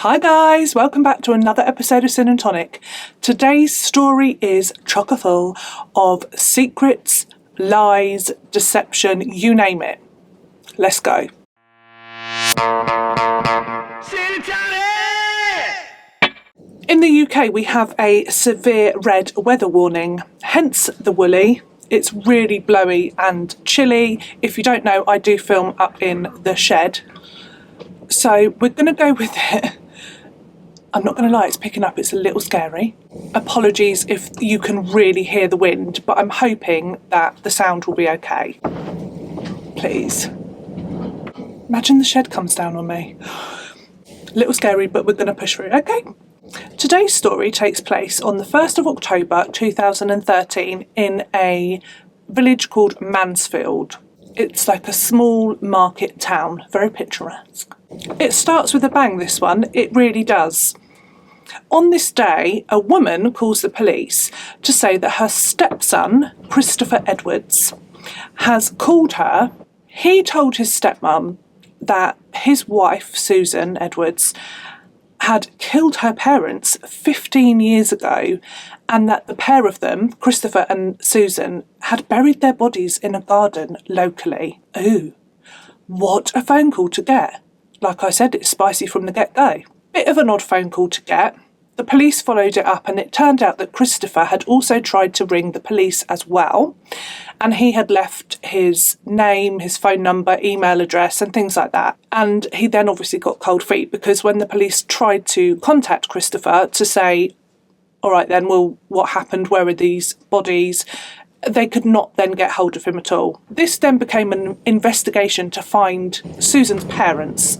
Hi guys, welcome back to another episode of Sin and Tonic. Today's story is chock-a-full of secrets, lies, deception, you name it. Let's go. Sin and Tonic! In the UK we have a severe red weather warning, hence the woolly. It's really blowy and chilly. If you don't know, I do film up in the shed. So we're going to go with it. I'm not going to lie, it's picking up, it's a little scary. Apologies if you can really hear the wind, but I'm hoping that the sound will be okay. Please. Imagine the shed comes down on me. A little scary, but we're going to push through, okay? Today's story takes place on the 1st of October 2013 in a village called Mansfield. It's like a small market town, very picturesque. It starts with a bang, this one, it really does. On this day, a woman calls the police to say that her stepson, Christopher Edwards, has called her. He told his stepmum that his wife, Susan Edwards, had killed her parents 15 years ago and that the pair of them, Christopher and Susan, had buried their bodies in a garden locally. Ooh, what a phone call to get. Like I said, it's spicy from the get-go. Bit of an odd phone call to get. The police followed it up and it turned out that Christopher had also tried to ring the police as well, and he had left his name, his phone number, email address and things like that. And he then obviously got cold feet because when the police tried to contact Christopher to say, all right then, well, what happened? Where are these bodies? They could not then get hold of him at all. This then became an investigation to find Susan's parents,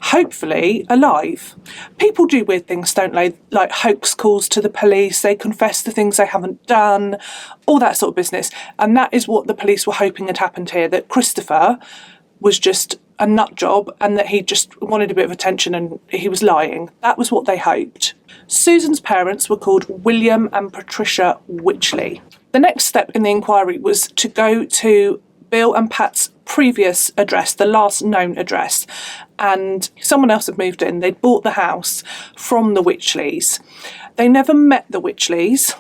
hopefully alive. People do weird things, don't they? Like hoax calls to the police, they confess to things they haven't done, all that sort of business. And that is what the police were hoping had happened here, that Christopher was just a nut job and that he just wanted a bit of attention and he was lying. That was what they hoped. Susan's parents were called William and Patricia Wycherley. The next step in the inquiry was to go to Bill and Pat's previous address, the last known address, and someone else had moved in. They'd bought the house from the Wycherleys. They never met the Wycherleys,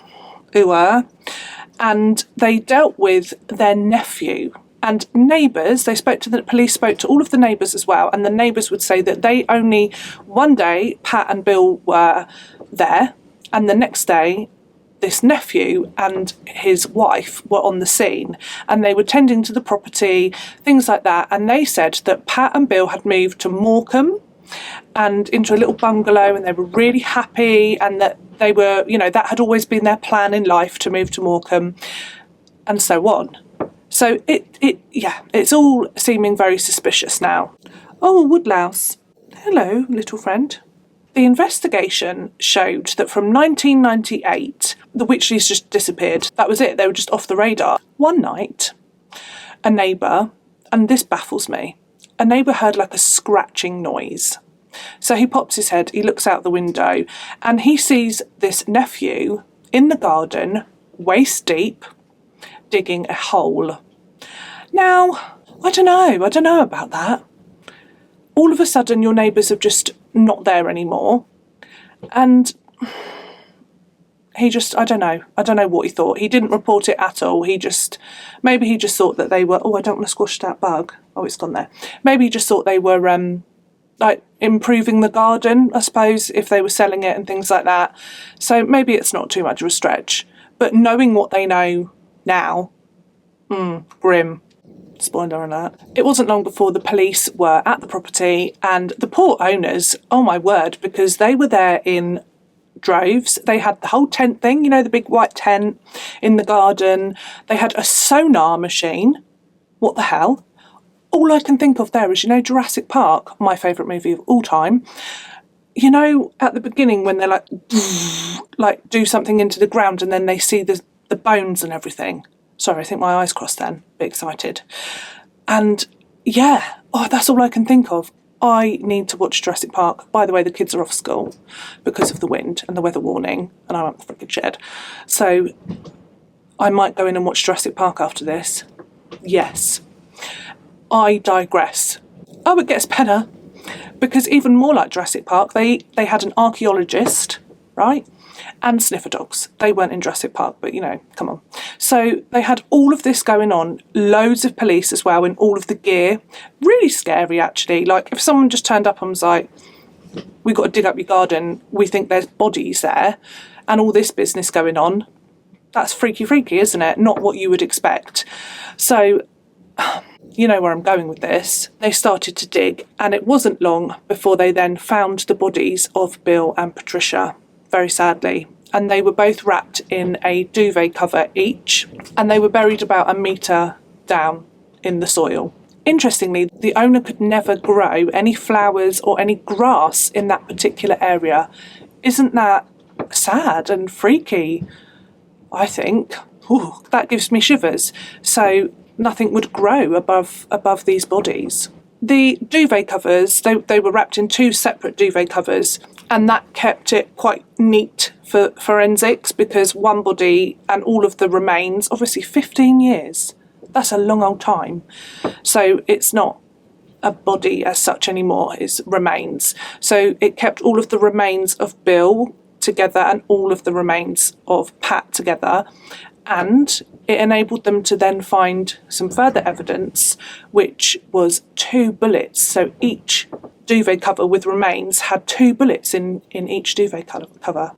and they dealt with their nephew. And neighbours, the police spoke to all of the neighbours as well, and the neighbours would say that they only, one day, Pat and Bill were there, and the next day, this nephew and his wife were on the scene and they were tending to the property, things like that. And they said that Pat and Bill had moved to Morecambe and into a little bungalow and they were really happy and that they were, that had always been their plan in life to move to Morecambe and so on. So it's all seeming very suspicious now. Oh, woodlouse. Hello, little friend. The investigation showed that from 1998, the Wycherleys just disappeared. That was it. They were just off the radar. One night, a neighbour, and this baffles me, a neighbour heard like a scratching noise. So he pops his head, he looks out the window, and he sees this nephew in the garden, waist deep, digging a hole. Now, I don't know about that. All of a sudden, your neighbours are just not there anymore. And he just, I don't know what he thought. He didn't report it at all. Maybe he just thought that they were, I don't want to squash that bug. Oh, it's gone there. Maybe he just thought they were, like improving the garden, I suppose, if they were selling it and things like that. So maybe it's not too much of a stretch. But knowing what they know now, grim. Spoiler alert. It wasn't long before the police were at the property and the poor owners, oh my word, because they were there in droves. They had the whole tent thing, the big white tent in the garden. They had a sonar machine. What the hell? All I can think of there is, Jurassic Park, my favourite movie of all time. At the beginning when they're like do something into the ground and then they see the bones and everything. Sorry, I think my eyes crossed then. A bit excited. And that's all I can think of. I need to watch Jurassic Park. By the way, the kids are off school because of the wind and the weather warning, and I'm at the freaking shed. So I might go in and watch Jurassic Park after this. Yes. I digress. Oh, it gets better. because even more like Jurassic Park, they had an archaeologist, right? And sniffer dogs. They weren't in Jurassic Park, but come on. So they had all of this going on, loads of police as well in all of the gear. Really scary, actually. Like, if someone just turned up and was like, we've got to dig up your garden, we think there's bodies there, and all this business going on, that's freaky, isn't it? Not what you would expect. So, you know where I'm going with this. They started to dig, and it wasn't long before they then found the bodies of Bill and Patricia, very sadly. And they were both wrapped in a duvet cover each, and they were buried about a metre down in the soil. Interestingly, the owner could never grow any flowers or any grass in that particular area. Isn't that sad and freaky? I think. Ooh, that gives me shivers. So nothing would grow above these bodies. The duvet covers, they were wrapped in 2 separate duvet covers, and that kept it quite neat for forensics, because one body and all of the remains, obviously 15 years, that's a long old time. So it's not a body as such anymore, it's remains. So it kept all of the remains of Bill together and all of the remains of Pat together, and it enabled them to then find some further evidence, which was 2 bullets. So each duvet cover with remains had 2 bullets in each duvet cover.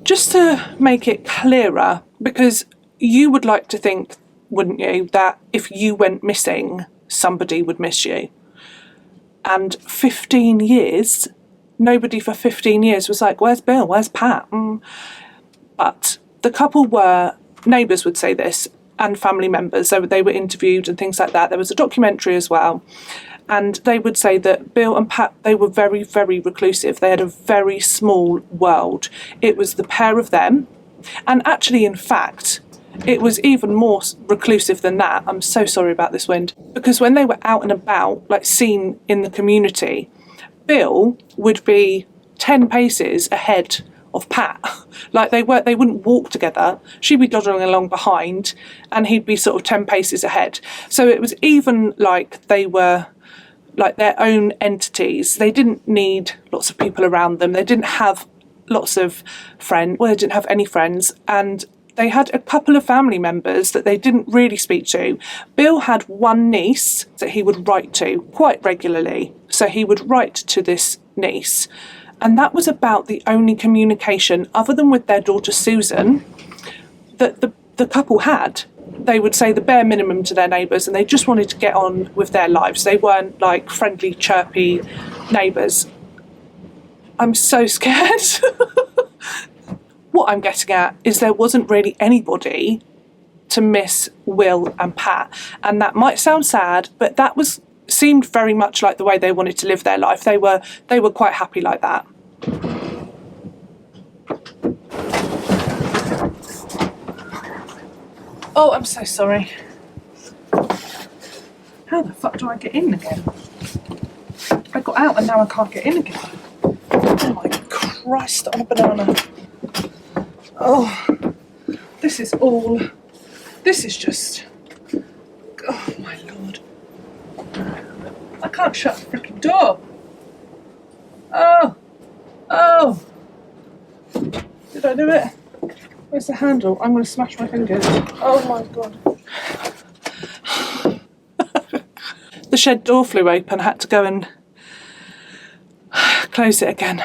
Just to make it clearer, because you would like to think, wouldn't you, that if you went missing, somebody would miss you. And 15 years, nobody for 15 years was like, where's Bill, where's Pat? But the couple were, neighbours would say this, and family members, so they were interviewed and things like that. There was a documentary as well, and they would say that Bill and Pat, they were very, very reclusive. They had a very small world. It was the pair of them, and actually, in fact, it was even more reclusive than that. I'm so sorry about this wind. Because when they were out and about, like seen in the community, Bill would be 10 paces ahead of Pat. Like they wouldn't walk together. She'd be dodging along behind and he'd be sort of 10 paces ahead. So it was even like they were like their own entities. They didn't need lots of people around them. They didn't have lots of friends. Well, they didn't have any friends. And they had a couple of family members that they didn't really speak to. Bill had one niece that he would write to quite regularly. So he would write to this niece. And that was about the only communication, other than with their daughter Susan, that the couple had. They would say the bare minimum to their neighbours, and they just wanted to get on with their lives. They weren't like friendly, chirpy neighbours. I'm so scared. What I'm getting at is there wasn't really anybody to miss Will and Pat. And that might sound sad, but that seemed very much like the way they wanted to live their life. They were quite happy like that. Oh, I'm so sorry. How the fuck do I get in again? I got out and now I can't get in again. Oh my Christ on a banana. Oh, this is just, oh my Lord. I can't shut the freaking door. Oh. Did I do it? Where's the handle? I'm going to smash my fingers. Oh my God. The shed door flew open. I had to go and close it again.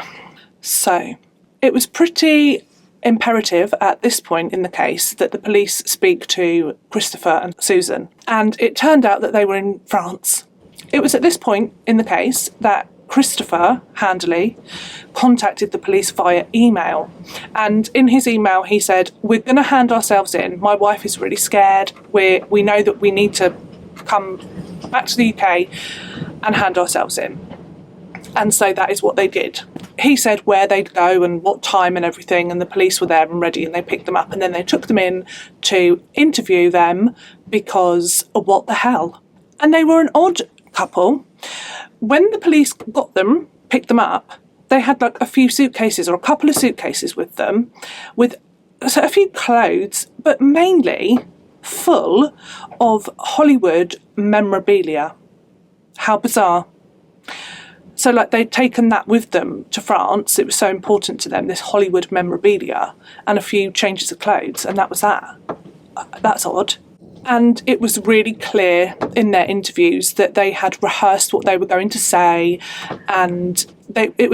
So, it was pretty imperative at this point in the case that the police speak to Christopher and Susan. And it turned out that they were in France. It was at this point in the case that Christopher Handley contacted the police via email. And in his email he said, we're going to hand ourselves in. My wife is really scared. We know that we need to come back to the UK and hand ourselves in. And so that is what they did. He said where they'd go and what time and everything, and the police were there and ready, and they picked them up and then they took them in to interview them because what the hell? And they were an odd couple. When the police got them, picked them up, they had like a few suitcases or a couple of suitcases with them, with a few clothes, but mainly full of Hollywood memorabilia. How bizarre. So like they'd taken that with them to France. It was so important to them, this Hollywood memorabilia and a few changes of clothes, and that was that. That's odd. And it was really clear in their interviews that they had rehearsed what they were going to say, and it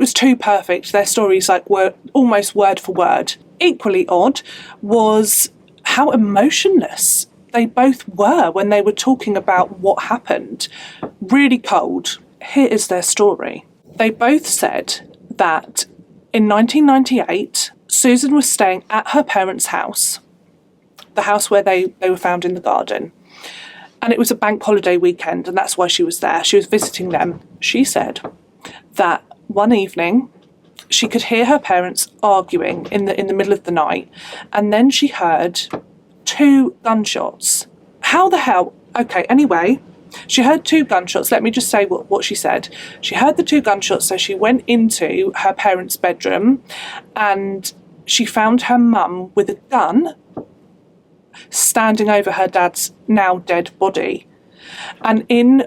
was too perfect. Their stories were almost word for word. Equally odd was how emotionless they both were when they were talking about what happened. Really cold. Here is their story. They both said that in 1998, Susan was staying at her parents' house, the house where they were found in the garden. And it was a bank holiday weekend, and that's why she was there. She was visiting them. She said that one evening she could hear her parents arguing in the middle of the night, and then she heard 2 gunshots. How the hell? Okay, anyway, she heard 2 gunshots. Let me just say what she said. She heard the 2 gunshots, so she went into her parents' bedroom and she found her mum with a gun standing over her dad's now dead body. And in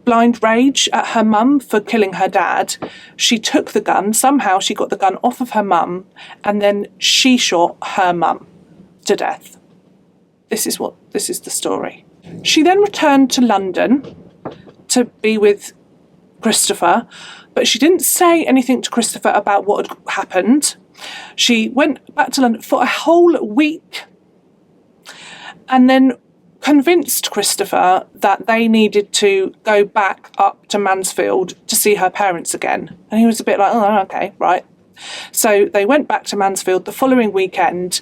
blind rage at her mum for killing her dad, she took the gun. Somehow she got the gun off of her mum, and then she shot her mum to death. This is the story. She then returned to London to be with Christopher, but she didn't say anything to Christopher about what had happened. She went back to London for a whole week and then convinced Christopher that they needed to go back up to Mansfield to see her parents again. And he was a bit like, oh, okay, right. So they went back to Mansfield the following weekend.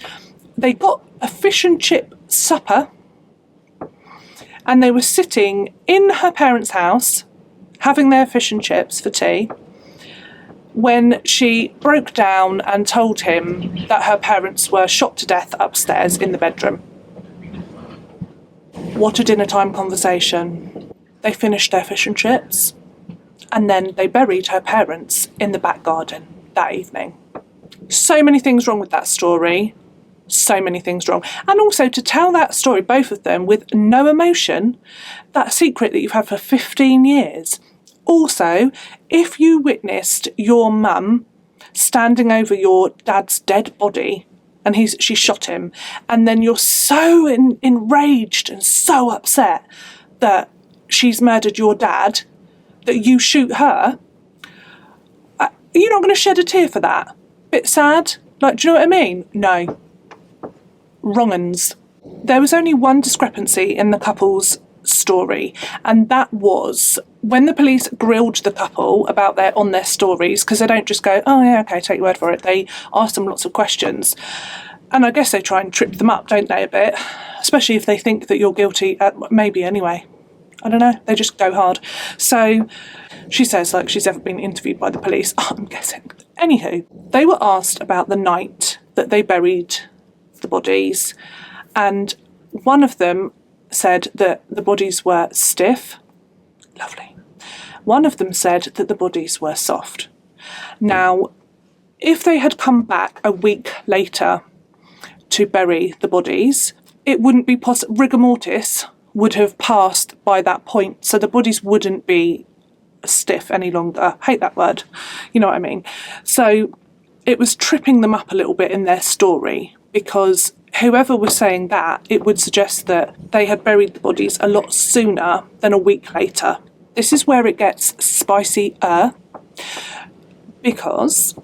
They got a fish and chip supper, and they were sitting in her parents' house having their fish and chips for tea when she broke down and told him that her parents were shot to death upstairs in the bedroom. What a dinner time conversation. They finished their fish and chips, and then they buried her parents in the back garden that evening. So many things wrong with that story. So many things wrong. And also to tell that story, both of them, with no emotion, that secret that you've had for 15 years. Also, if you witnessed your mum standing over your dad's dead body and she shot him, and then you're so enraged and so upset that she's murdered your dad, that you shoot her, you're not going to shed a tear for that? Bit sad? Like, do you know what I mean? No. Wrong-uns. There was only one discrepancy in the couple's story, and that was when the police grilled the couple about their stories, because they don't just go, oh yeah, okay, take your word for it. They ask them lots of questions, and I guess they try and trip them up, don't they, a bit, especially if they think that you're guilty. Maybe anyway, I don't know, they just go hard. So she says like she's ever been interviewed by the police. I'm guessing. Anywho, they were asked about the night that they buried the bodies, and one of them said that the bodies were stiff. Lovely. One of them said that the bodies were soft. Now, if they had come back a week later to bury the bodies, it wouldn't be possible. Rigor mortis would have passed by that point, so the bodies wouldn't be stiff any longer. I hate that word. You know what I mean? So it was tripping them up a little bit in their story, because whoever was saying that, it would suggest that they had buried the bodies a lot sooner than a week later. This is where it gets spicier, because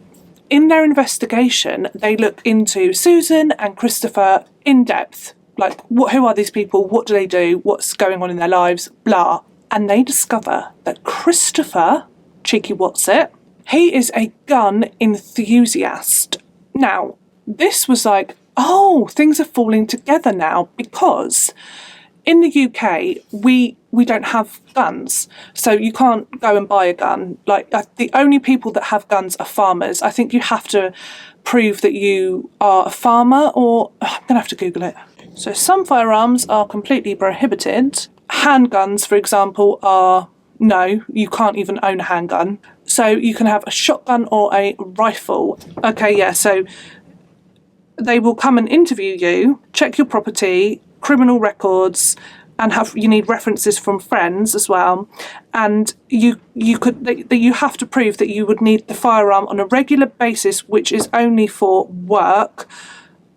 in their investigation, they look into Susan and Christopher in depth. Like, who are these people? What do they do? What's going on in their lives? Blah. And they discover that Christopher, cheeky what's it, he is a gun enthusiast. Now, this was like, oh, things are falling together now, because in the UK, we don't have guns. So you can't go and buy a gun. Like, the only people that have guns are farmers. I think you have to prove that you are a farmer, or I'm going to have to Google it. So some firearms are completely prohibited. Handguns, for example, no, you can't even own a handgun. So you can have a shotgun or a rifle. Okay, yeah, so they will come and interview you, check your property, criminal records, and you need references from friends as well. And you have to prove that you would need the firearm on a regular basis, which is only for work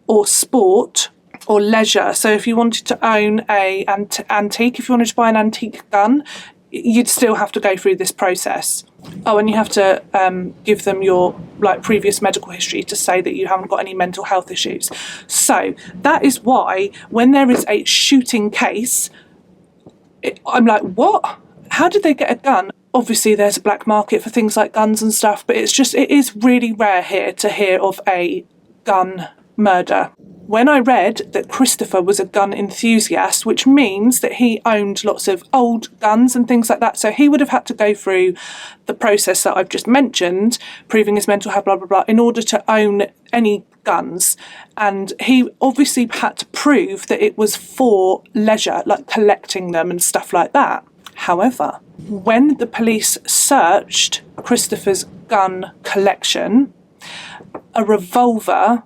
or sport or leisure. So if you wanted to own a antique, if you wanted to buy an antique gun, you'd still have to go through this process. Oh, and you have to give them your previous medical history to say that you haven't got any mental health issues. So that is why when there is a shooting case, I'm like, what? How did they get a gun? Obviously there's a black market for things like guns and stuff, but it is really rare here to hear of a gun murder. When I read that Christopher was a gun enthusiast, which means that he owned lots of old guns and things like that, so he would have had to go through the process that I've just mentioned, proving his mental health, blah, blah, blah, in order to own any guns. And he obviously had to prove that it was for leisure, like collecting them and stuff like that. However, when the police searched Christopher's gun collection, a revolver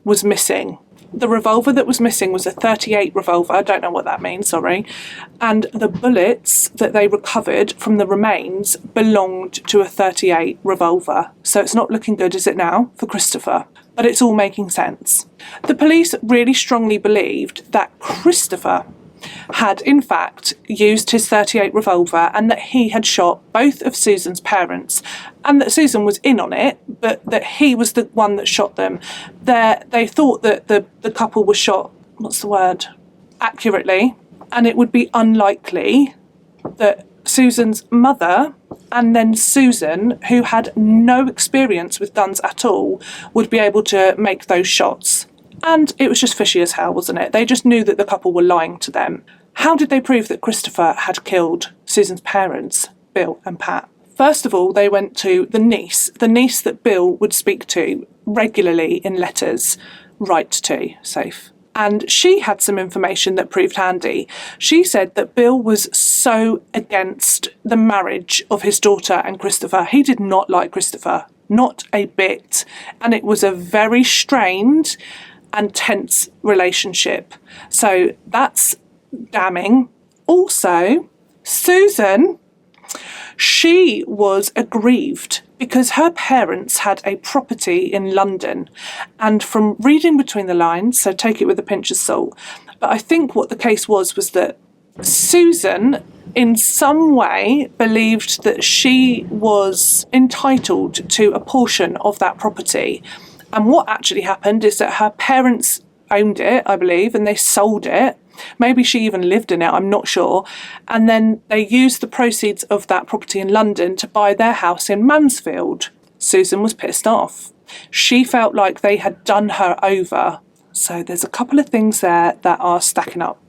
was missing. The revolver that was missing was a .38 revolver, I don't know what that means, sorry, and the bullets that they recovered from the remains belonged to a .38 revolver. So it's not looking good, is it now, for Christopher? But it's all making sense. The police really strongly believed that Christopher had in fact used his .38 revolver and that he had shot both of Susan's parents, and that Susan was in on it, but that he was the one that shot them. They thought that the couple was shot, accurately, and it would be unlikely that Susan's mother and then Susan, who had no experience with guns at all, would be able to make those shots. And it was just fishy as hell, wasn't it? They just knew that the couple were lying to them. How did they prove that Christopher had killed Susan's parents, Bill and Pat? First of all, they went to the niece that Bill would speak to regularly in letters, write to, safe. And she had some information that proved handy. She said that Bill was so against the marriage of his daughter and Christopher. He did not like Christopher, not a bit. And it was a very strained and tense relationship. So that's damning. Also, Susan, she was aggrieved because her parents had a property in London. And from reading between the lines, so take it with a pinch of salt, but I think what the case was that Susan in some way believed that she was entitled to a portion of that property. And what actually happened is that her parents owned it, I believe, and they sold it. Maybe she even lived in it, I'm not sure. And then they used the proceeds of that property in London to buy their house in Mansfield. Susan was pissed off. She felt like they had done her over. So there's a couple of things there that are stacking up.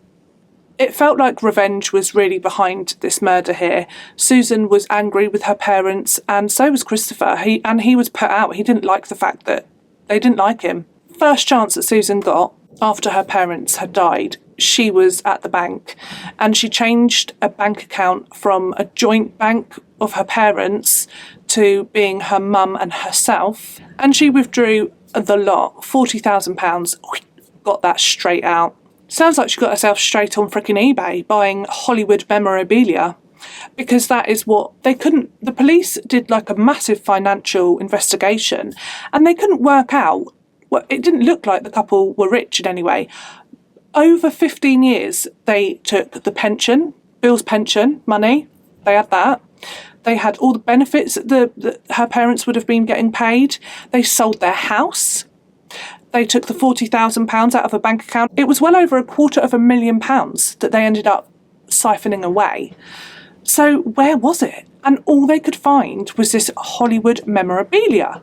It felt like revenge was really behind this murder here. Susan was angry with her parents, and so was Christopher. He was put out. He didn't like the fact that they didn't like him. First chance that Susan got after her parents had died, she was at the bank, and she changed a bank account from a joint bank of her parents to being her mum and herself, and she withdrew the lot, £40,000, got that straight out. Sounds like she got herself straight on frickin' eBay buying Hollywood memorabilia, because that is what they couldn't. The police did like a massive financial investigation and they couldn't work out. Well, it didn't look like the couple were rich in any way. Over 15 years, they took the pension, Bill's pension money, they had that. They had all the benefits that her parents would have been getting paid. They sold their house. They took the £40,000 out of a bank account. It was well over £250,000 that they ended up siphoning away. So where was it? And all they could find was this Hollywood memorabilia.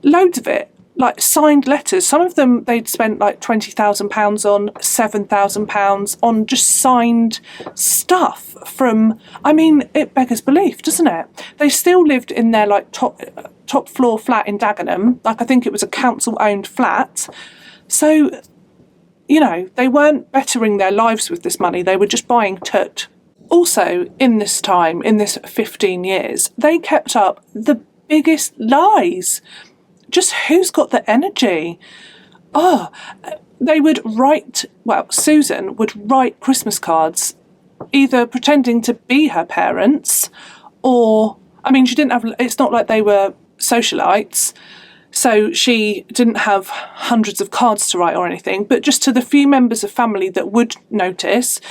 Loads of it. Like signed letters. Some of them they'd spent like £20,000 on, £7,000 on just signed stuff from, I mean, it beggars belief, doesn't it? They still lived in their like top floor flat in Dagenham. Like I think it was a council owned flat. So, you know, they weren't bettering their lives with this money. They were just buying tut. Also, in this time, in this 15 years, they kept up the biggest lies. Just who's got the energy? Oh, they would write, Susan would write Christmas cards, either pretending to be her parents or, she didn't have, it's not like they were socialites, so she didn't have hundreds of cards to write or anything, but just to the few members of family that would notice,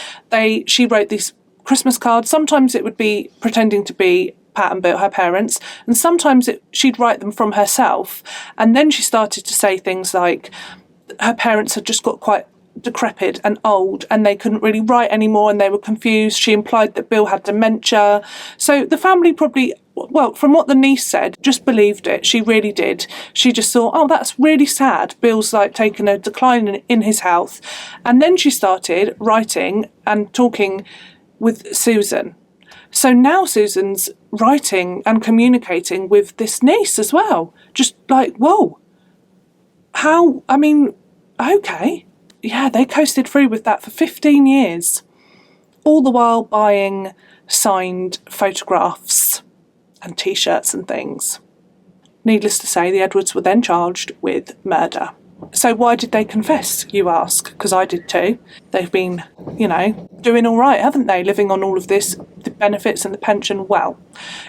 she wrote these Christmas cards. Sometimes it would be pretending to be Pat and Bill, her parents, and sometimes she'd write them from herself. And then she started to say things like her parents had just got quite decrepit and old and they couldn't really write anymore and they were confused. She implied that Bill had dementia. So the family probably, from what the niece said, just believed it. She really did. She just thought, oh, that's really sad. Bill's like taken a decline in his health. And then she started writing and talking with Susan. So now Susan's writing and communicating with this niece as well. Just like, whoa. How, okay. Yeah, they coasted through with that for 15 years, all the while buying signed photographs and T-shirts and things. Needless to say, the Edwards were then charged with murder. So why did they confess, you ask? Because I did too. They've been, doing all right, haven't they? Living on all of this, the benefits and the pension. Well,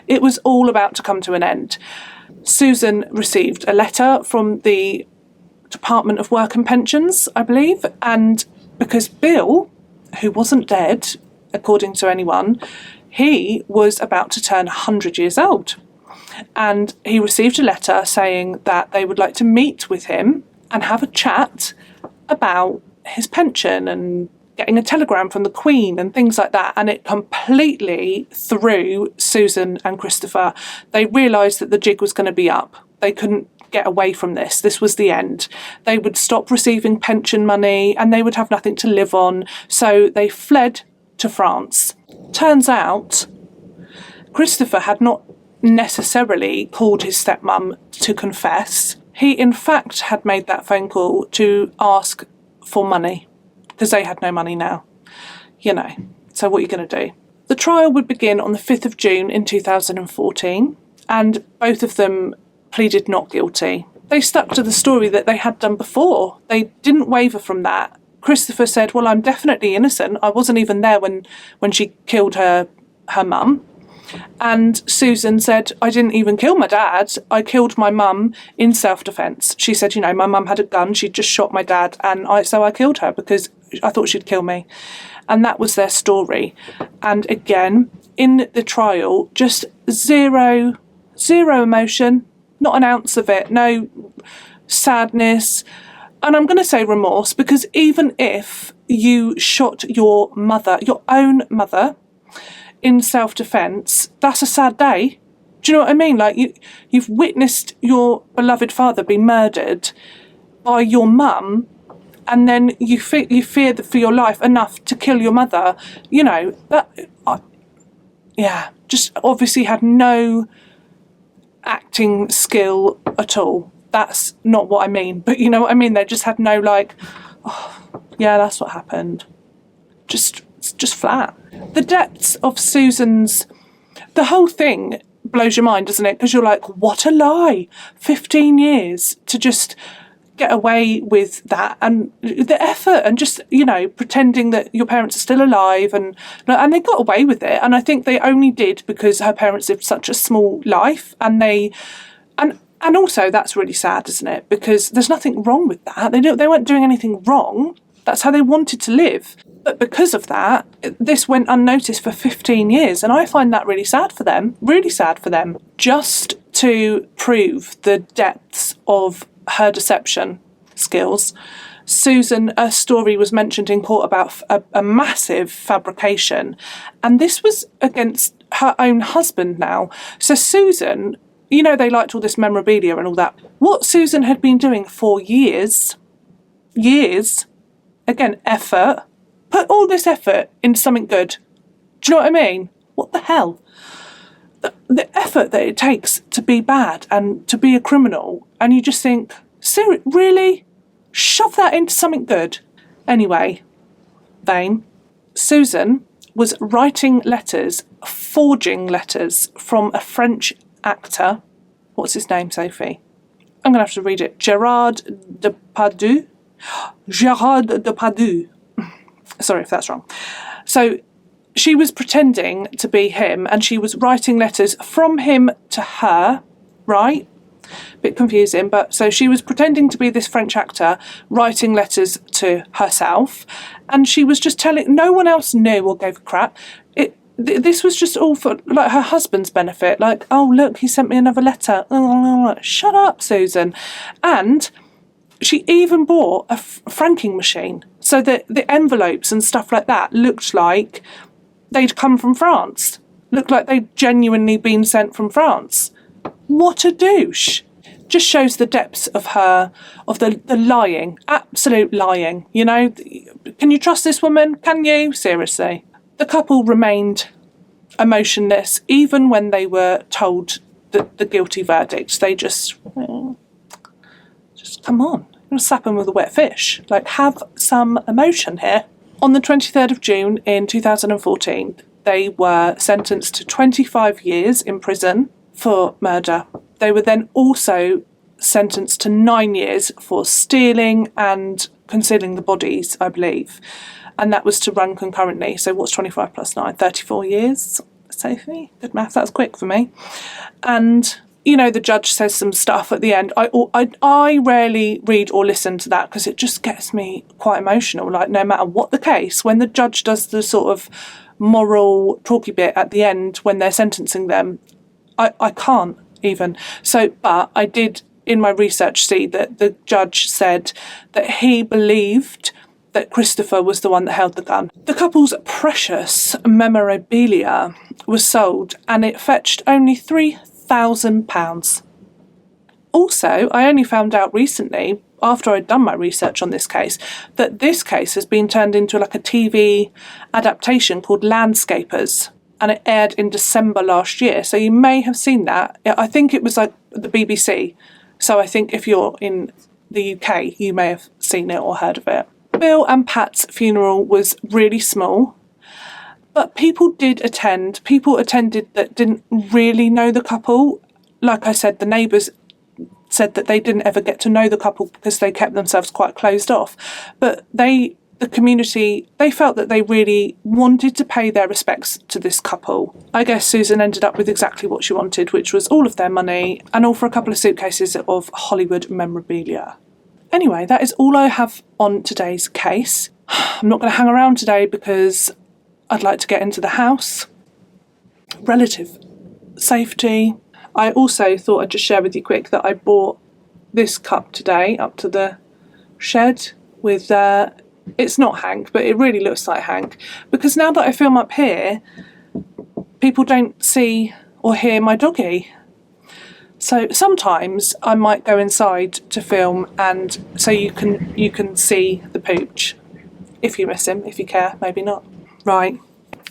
it was all about to come to an end. Susan received a letter from the Department of Work and Pensions, I believe, and because Bill, who wasn't dead, according to anyone, he was about to turn 100 years old. And he received a letter saying that they would like to meet with him and have a chat about his pension and getting a telegram from the Queen and things like that. And it completely threw Susan and Christopher. They realised that the jig was going to be up. They couldn't get away from this. This was the end. They would stop receiving pension money and they would have nothing to live on. So they fled to France. Turns out Christopher had not necessarily called his stepmum to confess. He in fact had made that phone call to ask for money because they had no money now. So what are you going to do? The trial would begin on the 5th of June in 2014 and both of them pleaded not guilty. They stuck to the story that they had done before. They didn't waver from that. Christopher said, well, I'm definitely innocent. I wasn't even there when she killed her mum. And Susan said, I didn't even kill my dad. I killed my mum in self-defence. She said, my mum had a gun. She'd just shot my dad. And so I killed her because I thought she'd kill me. And that was their story. And again, in the trial, just zero emotion. Not an ounce of it, no sadness. And I'm going to say remorse, because even if you shot your own mother, in self-defence, that's a sad day. Do you know what I mean? Like, you've witnessed your beloved father be murdered by your mum, and then you fear for your life enough to kill your mother. Just obviously had no acting skill at all. That's not what I mean, but you know what I mean? They just had no that's what happened. Just flat. The depths of Susan's, the whole thing blows your mind, doesn't it? Because you're like, what a lie. 15 years to just get away with that, and the effort, and just, pretending that your parents are still alive, and they got away with it. And I think they only did because her parents lived such a small life, and also that's really sad, isn't it? Because there's nothing wrong with that. They weren't doing anything wrong. That's how they wanted to live. But because of that, this went unnoticed for 15 years. And I find that really sad for them. Just to prove the depths of her deception skills, Susan, a story was mentioned in court about a massive fabrication. And this was against her own husband now. So Susan, they liked all this memorabilia and all that. What Susan had been doing for years, again, effort, put all this effort into something good. Do you know what I mean? What the hell? The effort that it takes to be bad and to be a criminal, and you just think, really? Shove that into something good. Anyway, Susan was writing letters, forging letters from a French actor. What's his name, Sophie? I'm going to have to read it. Gerard Depardieu. Gérard Depardieu. Sorry if that's wrong. So she was pretending to be him and she was writing letters from him to her, right? Bit confusing, but so she was pretending to be this French actor, writing letters to herself, and she was just telling, no one else knew or gave a crap. This was just all for like her husband's benefit, like, oh look, he sent me another letter. Shut up, Susan. And she even bought a franking machine so that the envelopes and stuff like that looked like they'd come from France, looked like they'd genuinely been sent from France. What a douche. Just shows the depths of the lying, absolute lying. You know, can you trust this woman? Can you? Seriously. The couple remained emotionless even when they were told the guilty verdict. They just come on, you're gonna slap them with a wet fish. Like, have some emotion here. On the 23rd of June in 2014, they were sentenced to 25 years in prison for murder. They were then also sentenced to 9 years for stealing and concealing the bodies, I believe. And that was to run concurrently. So what's 25 plus 9? 34 years, Sophie? Good math, that's quick for me. And, you know, the judge says some stuff at the end. I rarely read or listen to that because it just gets me quite emotional. Like, no matter what the case, when the judge does the sort of moral talky bit at the end when they're sentencing them, I can't even. So, but I did in my research see that the judge said that he believed that Christopher was the one that held the gun. The couple's precious memorabilia was sold and it fetched only £3,000. Also, I only found out recently, after I'd done my research on this case, that this case has been turned into like a TV adaptation called Landscapers, and it aired in December last year. So you may have seen that. I think it was like the BBC. So I think if you're in the UK, you may have seen it or heard of it. Bill and Pat's funeral was really small, but people did attend. People attended that didn't really know the couple. Like I said, the neighbours said that they didn't ever get to know the couple because they kept themselves quite closed off. But the community, they felt that they really wanted to pay their respects to this couple. I guess Susan ended up with exactly what she wanted, which was all of their money and all for a couple of suitcases of Hollywood memorabilia. Anyway, that is all I have on today's case. I'm not going to hang around today because I'd like to get into the house. Relative safety. I also thought I'd just share with you quick that I bought this cup today up to the shed with, it's not Hank, but it really looks like Hank. Because now that I film up here, people don't see or hear my doggy. So sometimes I might go inside to film and so you can see the pooch. If you miss him, if you care, maybe not. Right.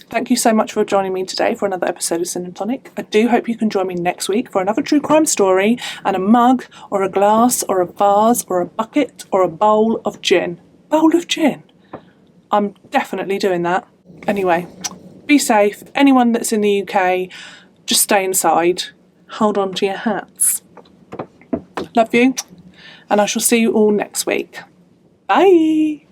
Thank you so much for joining me today for another episode of Sin and Tonic. I do hope you can join me next week for another true crime story and a mug or a glass or a vase or a bucket or a bowl of gin. Bowl of gin? I'm definitely doing that. Anyway, be safe. Anyone that's in the UK, just stay inside. Hold on to your hats. Love you, and I shall see you all next week. Bye.